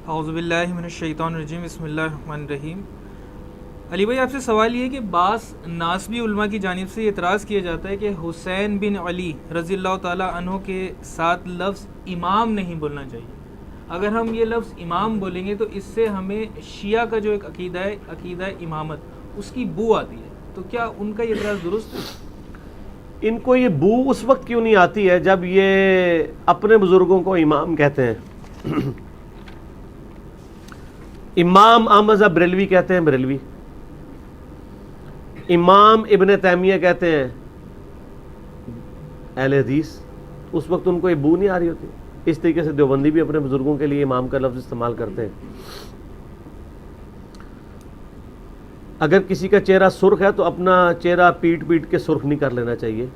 اعوذ باللہ من الشیطان الرجیم، بسم اللہ الرحمن الرحیم۔ علی بھائی، آپ سے سوال یہ ہے کہ بعض ناسبی علماء کی جانب سے یہ اعتراض کیا جاتا ہے کہ حسین بن علی رضی اللہ تعالیٰ عنہ کے ساتھ لفظ امام نہیں بولنا چاہیے۔ اگر ہم یہ لفظ امام بولیں گے تو اس سے ہمیں شیعہ کا جو ایک عقیدہ ہے، عقیدہ امامت، اس کی بو آتی ہے، تو کیا ان کا یہ اعتراض درست ہے؟ ان کو یہ بو اس وقت کیوں نہیں آتی ہے جب یہ اپنے بزرگوں کو امام کہتے ہیں؟ امام احمد صاحب بریلوی کہتے ہیں بریلوی، امام ابن تیمیہ کہتے ہیں اہل حدیث، اس وقت ان کو یہ بو نہیں آ رہی ہوتی۔ اس طریقے سے دیوبندی بھی اپنے بزرگوں کے لیے امام کا لفظ استعمال کرتے ہیں۔ اگر کسی کا چہرہ سرخ ہے تو اپنا چہرہ پیٹ پیٹ کے سرخ نہیں کر لینا چاہیے۔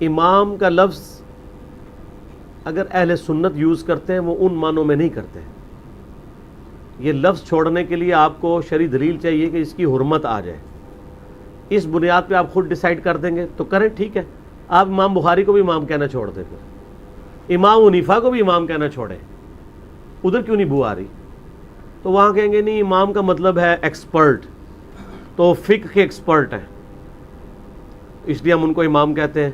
امام کا لفظ اگر اہل سنت یوز کرتے ہیں وہ ان معنوں میں نہیں کرتے ہیں۔ یہ لفظ چھوڑنے کے لیے آپ کو شرعی دلیل چاہیے کہ اس کی حرمت آ جائے۔ اس بنیاد پہ آپ خود ڈیسائیڈ کر دیں گے تو کریں، ٹھیک ہے۔ آپ امام بخاری کو بھی امام کہنا چھوڑ دیں، پھر امام حنیفہ کو بھی امام کہنا چھوڑیں، ادھر کیوں نہیں بو آ رہی؟ تو وہاں کہیں گے نہیں، امام کا مطلب ہے ایکسپرٹ، تو فقہ کے ایکسپرٹ ہیں، اس لیے ہم ان کو امام کہتے ہیں۔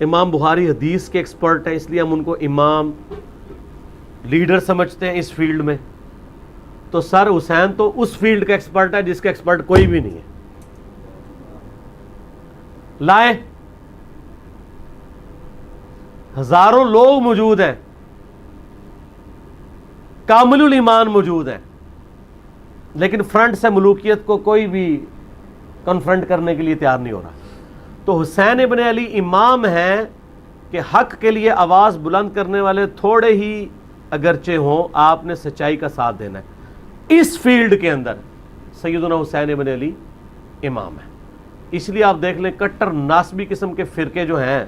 امام بخاری حدیث کے ایکسپرٹ ہیں، اس لیے ہم ان کو امام، لیڈر سمجھتے ہیں اس فیلڈ میں۔ تو سر حسین تو اس فیلڈ کا ایکسپرٹ ہے جس کا ایکسپرٹ کوئی بھی نہیں ہے۔ لائے ہزاروں لوگ موجود ہیں، کامل الایمان موجود ہیں، لیکن فرنٹ سے ملوکیت کو کوئی بھی کنفرنٹ کرنے کے لیے تیار نہیں ہو رہا۔ تو حسین ابن علی امام ہیں کہ حق کے لیے آواز بلند کرنے والے تھوڑے ہی اگرچہ ہوں، آپ نے سچائی کا ساتھ دینا ہے۔ اس فیلڈ کے اندر سیدنا حسین ابن علی امام ہے۔ اس لیے آپ دیکھ لیں کٹر ناسبی قسم کے فرقے جو ہیں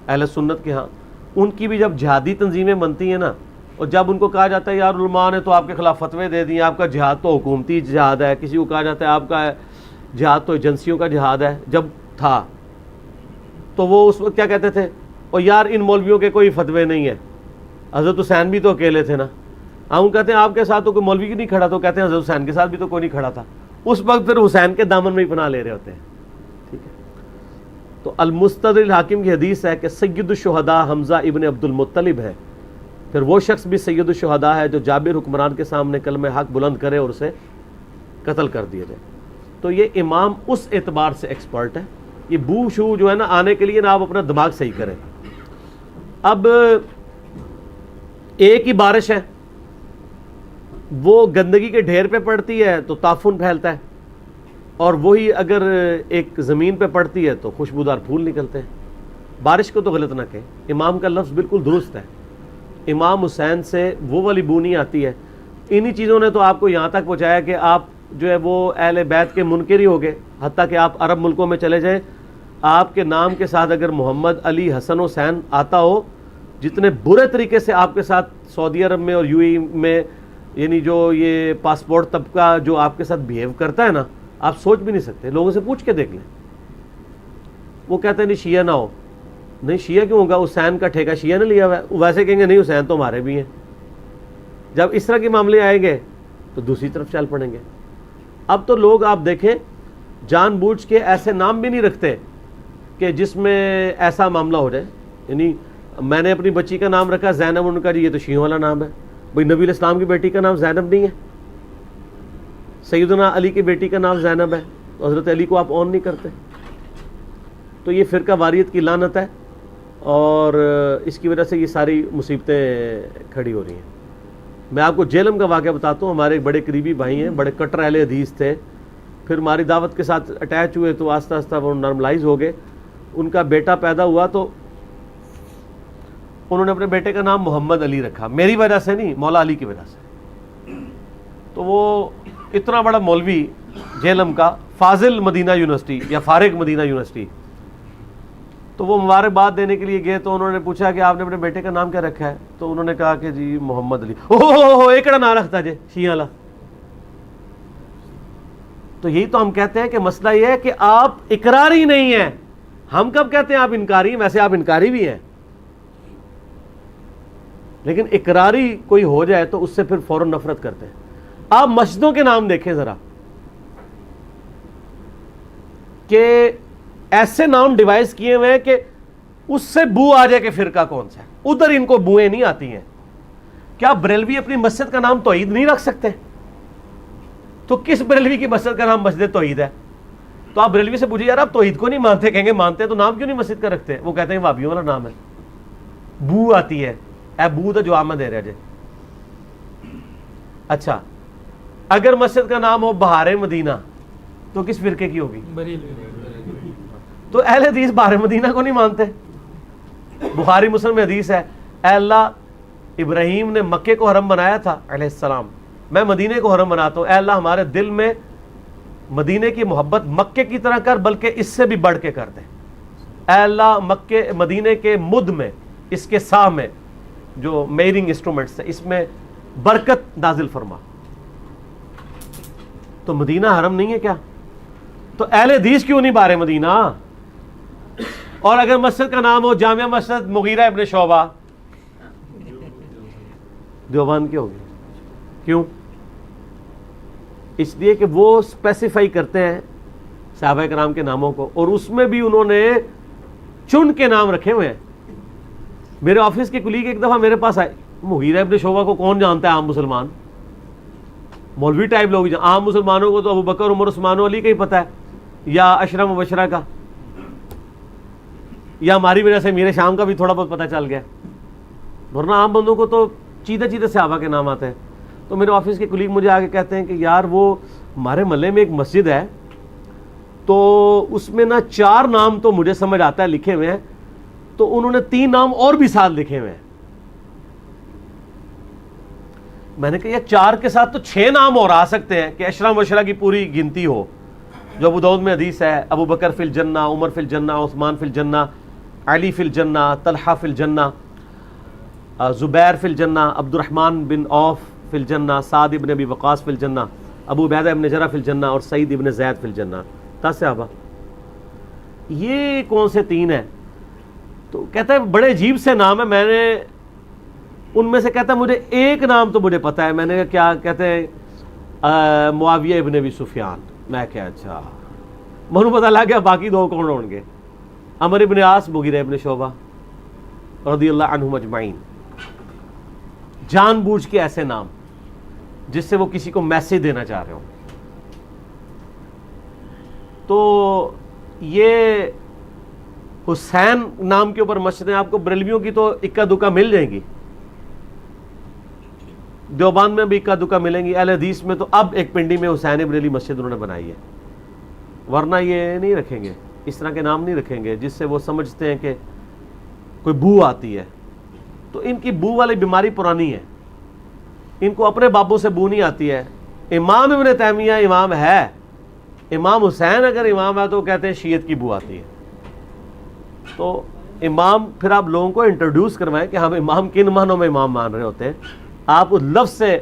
اہل سنت کے ہاں، ان کی بھی جب جہادی تنظیمیں بنتی ہیں نا، اور جب ان کو کہا جاتا ہے یار علماء نے تو آپ کے خلاف فتوے دے دیے، آپ کا جہاد تو حکومتی جہاد ہے، کسی کو کہا جاتا ہے آپ کا جہاد تو ایجنسیوں کا جہاد ہے، جب تھا تو وہ اس وقت کیا کہتے تھے؟ اور یار ان مولویوں کے کوئی فتوے نہیں ہے، حضرت حسین بھی تو اکیلے تھے نا۔ ہم کہتے ہیں آپ کے ساتھ تو کوئی مولوی نہیں کھڑا، تو کہتے ہیں حضرت حسین کے ساتھ بھی تو کوئی نہیں کھڑا تھا۔ اس وقت پھر حسین کے دامن میں ہی پناہ لے رہے ہوتے ہیں، ٹھیک ہے۔ تو المستدرک الحاکم کی حدیث ہے کہ سید الشہداء حمزہ ابن عبد المطلب ہے، پھر وہ شخص بھی سید الشہداء ہے جو جابر حکمران کے سامنے کلمہ حق بلند کرے اور اسے قتل کر دیا جائے۔ تو یہ امام اس اعتبار سے ایکسپرٹ ہے۔ یہ بو شو جو ہے نا آنے کے لیے نا آپ اپنا دماغ صحیح کریں۔ اب ایک ہی بارش ہے، وہ گندگی کے ڈھیر پہ پڑتی ہے تو تعفن پھیلتا ہے، اور وہی اگر ایک زمین پہ پڑتی ہے تو خوشبودار پھول نکلتے ہیں۔ بارش کو تو غلط نہ کہیں، امام کا لفظ بالکل درست ہے۔ امام حسین سے وہ والی بو نہیں آتی ہے۔ انہی چیزوں نے تو آپ کو یہاں تک پہنچایا کہ آپ جو ہے وہ اہل بیت کے منکر ہی ہو گئے، حتیٰ کہ آپ عرب ملکوں میں چلے جائیں، آپ کے نام کے ساتھ اگر محمد علی حسن حسین آتا ہو، جتنے برے طریقے سے آپ کے ساتھ سعودی عرب میں اور یو اے میں، یعنی جو یہ پاسپورٹ طبقہ جو آپ کے ساتھ بیہیو کرتا ہے نا، آپ سوچ بھی نہیں سکتے۔ لوگوں سے پوچھ کے دیکھ لیں، وہ کہتے ہیں نہیں شیعہ نہ ہو۔ نہیں شیعہ کیوں ہوگا؟ حسین کا ٹھیکہ شیعہ نے لیا ہوا ہے۔ ویسے کہیں گے نہیں حسین تو ہمارے بھی ہیں۔ جب اس طرح کے معاملے آئیں گے تو دوسری طرف چل پڑیں گے۔ اب تو لوگ آپ دیکھیں جان بوجھ کے ایسے نام بھی نہیں رکھتے کہ جس میں ایسا معاملہ ہو جائے۔ یعنی میں نے اپنی بچی کا نام رکھا زینب، ان کا جی یہ تو شیعوں والا نام ہے۔ بھئی نبی علیہ السلام کی بیٹی کا نام زینب نہیں ہے، سیدنا علی کی بیٹی کا نام زینب ہے، تو حضرت علی کو آپ آن نہیں کرتے۔ تو یہ فرقہ واریت کی لعنت ہے، اور اس کی وجہ سے یہ ساری مصیبتیں کھڑی ہو رہی ہیں۔ میں آپ کو جہلم کا واقعہ بتاتا ہوں۔ ہمارے ایک بڑے قریبی بھائی ہیں، بڑے کٹر اہل حدیث تھے، پھر ہماری دعوت کے ساتھ اٹیچ ہوئے تو آہستہ آہستہ وہ نارملائز ہو گئے۔ ان کا بیٹا پیدا ہوا تو انہوں نے اپنے بیٹے کا نام محمد علی رکھا، میری وجہ سے نہیں، مولا علی کی وجہ سے۔ تو وہ اتنا بڑا مولوی جہلم کا، فاضل مدینہ یونیورسٹی یا فارغ مدینہ یونیورسٹی، تو وہ مبارکباد دینے کے لیے گئے تو انہوں نے پوچھا کہ آپ نے اپنے بیٹے کا نام کیا رکھا ہے؟ تو انہوں نے کہا کہ جی محمد علی۔ اوہ ایکڑا نام رکھتا جی شیعہ والا۔ تو یہی تو ہم کہتے ہیں کہ مسئلہ یہ ہے کہ آپ اقراری نہیں ہیں۔ ہم کب کہتے ہیں آپ انکاری ہیں؟ ویسے آپ انکاری بھی ہیں۔ لیکن اقراری کوئی ہو جائے تو اس سے پھر فوراً نفرت کرتے ہیں. آپ مسجدوں کے نام دیکھیں ذرا کہ ایسے نام ڈیوائز کیے ہوئے ہیں کہ اس سے بو آ جائے کہ فرقہ کون سا ہے. ادھر ان کو بوئیں نہیں آتی ہیں. کیا بریلوی اپنی مسجد کا نام توحید نہیں رکھ سکتے؟ تو کس بریلوی کی مسجد کا نام مسجد توحید ہے؟ تو آپ بریلوی سے پوچھیے یار آپ توحید کو نہیں مانتے، کہیں گے مانتے ہیں تو نام کیوں نہیں مسجد کا رکھتے؟ وہ کہتے ہیں وہابیوں والا نام ہے، بو آتی ہے. اے بو تو جو آمد دے رہے جے. اچھا اگر مسجد کا نام ہو بہار مدینہ تو کس فرقے کی ہوگی؟ تو اہل حدیث بہار مدینہ کو نہیں مانتے. بخاری مسلم میں حدیث ہے، اے اللہ ابراہیم نے مکے کو حرم بنایا تھا علیہ السلام، میں مدینے کو حرم بناتا ہوں، اے اللہ ہمارے دل میں مدینے کی محبت مکے کی طرح کر بلکہ اس سے بھی بڑھ کے کر دے. اے اللہ مکے مدینے کے مد میں، اس کے سا میں جو میئرنگ انسٹرومنٹس ہے اس میں برکت نازل فرما. تو مدینہ حرم نہیں ہے کیا؟ تو اہل حدیث کیوں نہیں بارے مدینہ؟ اور اگر مسجد کا نام ہو جامعہ مسجد مغیرہ ابن شعبہ، دیوبند کی ہوگی. کیوں؟ اس لیے کہ وہ اسپیسیفائی کرتے ہیں صحابہ کرام کے ناموں کو، اور اس میں بھی انہوں نے چن کے نام رکھے ہوئے ہیں. میرے آفس کے کلیگ ایک دفعہ میرے پاس آئے، مغیرہ ابن شعبہ کو کون جانتا ہے؟ عام مسلمان، مولوی ٹائپ لوگ. عام مسلمانوں کو تو ابو بکر عمر عثمان و علی کا ہی پتہ ہے، یا عشرہ مبشرہ کا، یا ہماری وجہ سے میرے شام کا بھی تھوڑا بہت پتہ چل گیا، ورنہ عام بندوں کو تو چیدہ چیدہ صحابہ کے نام آتے ہیں. تو میرے آفس کے کلیگ مجھے آگے کہتے ہیں کہ یار وہ ہمارے محلے میں ایک مسجد ہے تو اس میں نا 4 نام تو مجھے سمجھ آتا ہے لکھے ہوئے ہیں، تو انہوں نے 3 نام اور بھی ساتھ لکھے ہوئے ہیں. میں نے کہا یہ 4 کے ساتھ تو 6 نام اور آ سکتے ہیں کہ عشرہ مبشرہ کی پوری گنتی ہو، جو ابو داؤد میں حدیث ہے، ابو بکر فی الجنہ، عمر فی الجنہ، عثمان فی الجنہ، علی فی الجنہ، طلحہ فی الجنہ، زبیر فی الجنہ، عبد الرحمن بن عوف فی الجنہ، سعد ابن ابی وقاص فی الجنہ، ابو عبیدہ ابن جرح فی الجنہ، اور سعید ابن زید فی الجنہ. 10 صحابہ. یہ کون سے 3 ہیں؟ تو کہتا ہے بڑے عجیب سے نام ہے. میں نے ان میں سے کہتا ہے مجھے ایک نام تو مجھے پتا ہے. میں نے کہا کیا؟ کہتے ہیں معاویہ ابن ابی سفیان. میں کہا اچھا، مجھے پتا لگ گیا باقی 2 کون ہوں گے. عمر ابن عاص، مغیرہ ابن شعبہ رضی اللہ عنہم اجمعین. جان بوجھ کے ایسے نام جس سے وہ کسی کو میسج دینا چاہ رہے ہوں. تو یہ حسین نام کے اوپر مسجدیں آپ کو بریلویوں کی تو اکا دکا مل جائیں گی، دیوبند میں بھی اکا دکا ملیں گی. اہل حدیث میں تو اب ایک پنڈی میں حسین بریلی مسجد انہوں نے بنائی ہے، ورنہ یہ نہیں رکھیں گے، اس طرح کے نام نہیں رکھیں گے جس سے وہ سمجھتے ہیں کہ کوئی بو آتی ہے. تو ان کی بو والی بیماری پرانی ہے، ان کو اپنے بابوں سے بو نہیں آتی ہے. امام ابن تیمیہ امام ہے، امام حسین اگر امام ہے تو کہتے ہیں شیعت کی بو آتی ہے. تو امام پھر آپ لوگوں کو انٹروڈیوس کروائیں کہ ہم امام کن معنوں میں امام مان رہے ہوتے ہیں. آپ اس لفظ سے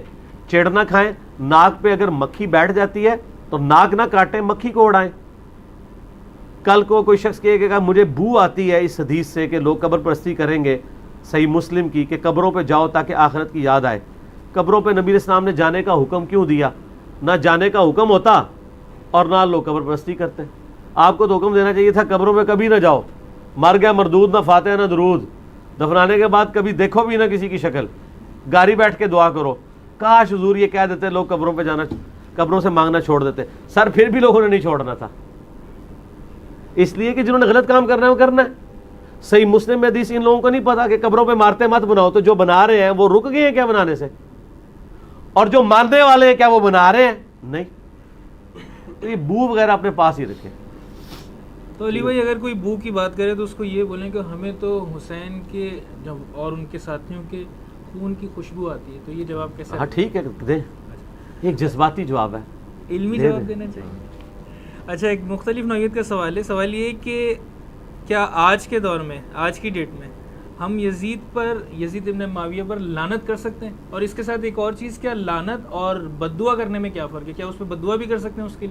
چیڑنا کھائیں. ناک پہ اگر مکھی بیٹھ جاتی ہے تو ناک نہ کاٹیں، مکھی کو اڑائیں. کل کو کوئی شخص کہے گا مجھے بو آتی ہے اس حدیث سے کہ لوگ قبر پرستی کریں گے، صحیح مسلم کی، کہ قبروں پہ جاؤ تاکہ آخرت کی یاد آئے. قبروں پہ نبی اسلام نے جانے کا حکم کیوں دیا؟ نہ جانے کا حکم ہوتا اور نہ لوگ قبر پرستی کرتے. آپ کو تو حکم دینا چاہیے تھا قبروں پہ کبھی نہ جاؤ، مر گیا مردود، نہ فاتحہ نہ درود، دفنانے کے بعد کبھی دیکھو بھی نہ کسی کی شکل، گاڑی بیٹھ کے دعا کرو. کاش حضور یہ کہہ دیتے لوگ قبروں پہ جانا، قبروں سے مانگنا چھوڑ دیتے. سر پھر بھی لوگوں نے نہیں چھوڑنا تھا، اس لیے کہ جنہوں نے غلط کام کرنا ہے وہ کرنا ہے. صحیح مسلم میں حدیث ان لوگوں کو نہیں پتا کہ قبروں پہ مارتے مت بناؤ. تو جو بنا رہے ہیں وہ رک گئے ہیں کیا بنانے سے؟ اور جو ماننے والے ہیں کیا وہ بنا رہے ہیں؟ نہیں. تو یہ بو وغیرہ اپنے پاس ہی رکھیں. تو علی بھائی اگر کوئی بو کی بات کرے تو اس کو یہ بولیں کہ ہمیں تو حسین کے اور ان کے ساتھیوں کے خون کی خوشبو آتی ہے. تو یہ جواب کیسے؟ ہاں ٹھیک ہے، دیں. ایک جذباتی جواب ہے، علمی جواب دینا چاہیے. اچھا ایک مختلف نوعیت کا سوال ہے. سوال یہ کہ کیا آج کے دور میں، آج کی ڈیٹ میں ہم یزید ابن معاویہ پر لعنت کر سکتے ہیں؟ اور اس کے ساتھ ایک اور چیز، کیا لعنت اور بد دعا کرنے میں کیا فرق ہے؟ کیا اس پہ بد دعا بھی کر سکتے ہیں اس کے لیے؟